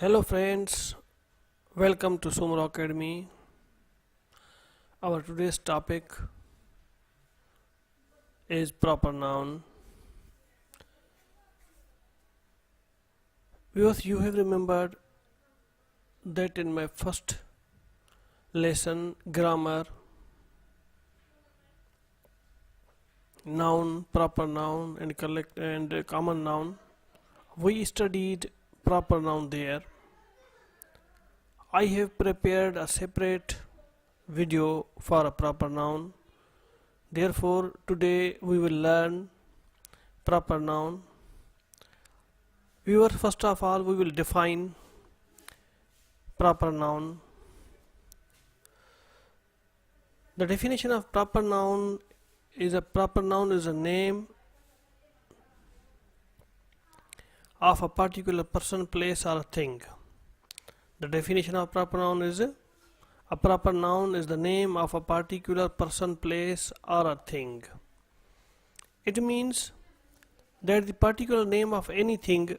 Hello friends, welcome to Soomro Academy. Our today's topic is proper noun. Viewers, you have remembered that in my first lesson, grammar, noun, proper noun and common noun, we studied proper noun there. I have prepared a separate video for a proper noun. Therefore, today we will learn proper noun. Viewers, first of all, we will define proper noun. The definition of proper noun is a name of a particular person, place or thing. The definition of proper noun is a proper noun is the name of a particular person, place or a thing. It means that the particular name of anything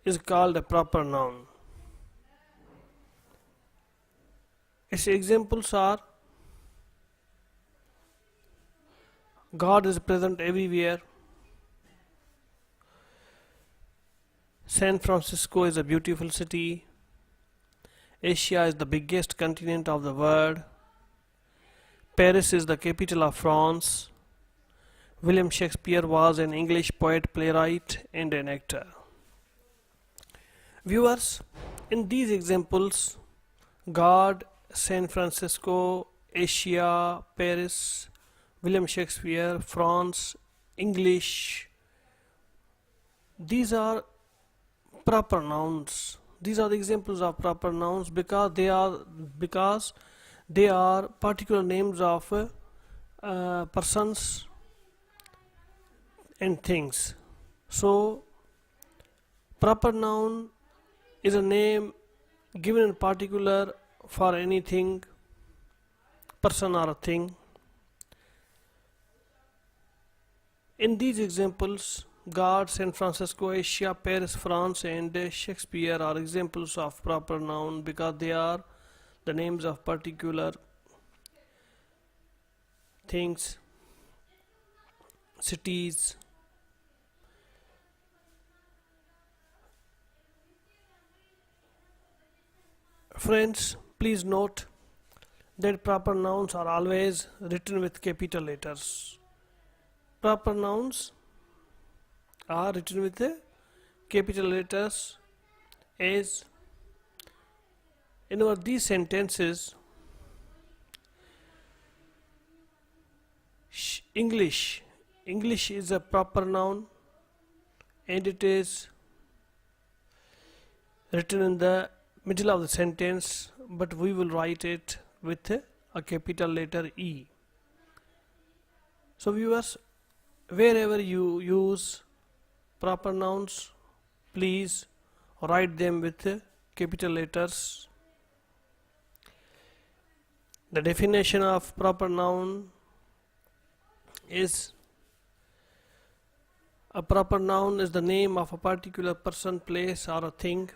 is called a proper noun. Its examples are: God is present everywhere. San Francisco is a beautiful city. Asia is the biggest continent of the world. Paris is the capital of France. William Shakespeare was an English poet, playwright and an actor. Viewers, in these examples, God, San Francisco, Asia, Paris, William Shakespeare, France, English, these are proper nouns. These are the examples of proper nouns because they are particular names of persons and things. So, proper noun is a name given in particular for anything, person or a thing. In these examples, God, San Francisco, Asia, Paris, France and Shakespeare are examples of proper noun because they are the names of particular things, cities. Friends, please note that proper nouns are always written with capital letters. Proper nouns are written with capital letters as in these sentences. English is a proper noun and it is written in the middle of the sentence, but we will write it with a capital letter E. So viewers, wherever you use proper nouns, please write them with capital letters. The definition of proper noun is: a proper noun is the name of a particular person, place or a thing.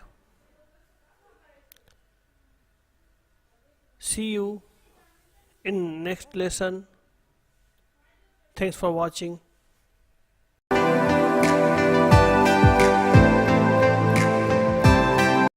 See you in next lesson. Thanks for watching.